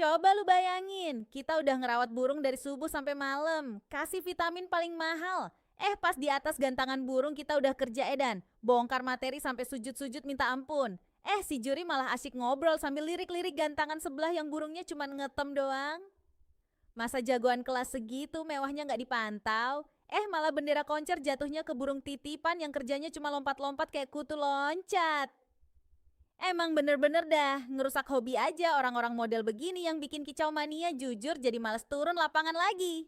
Coba lu bayangin, kita udah ngerawat burung dari subuh sampai malam, kasih vitamin paling mahal. Pas di atas gantangan burung kita udah kerja edan, bongkar materi sampai sujud-sujud minta ampun. Si juri malah asyik ngobrol sambil lirik-lirik gantangan sebelah yang burungnya cuma ngetem doang. Masa jagoan kelas segitu mewahnya nggak dipantau? Malah bendera koncer jatuhnya ke burung titipan yang kerjanya cuma lompat-lompat kayak kutu loncat. Emang bener-bener dah, ngerusak hobi aja orang-orang model begini yang bikin kicau mania jujur jadi males turun lapangan lagi.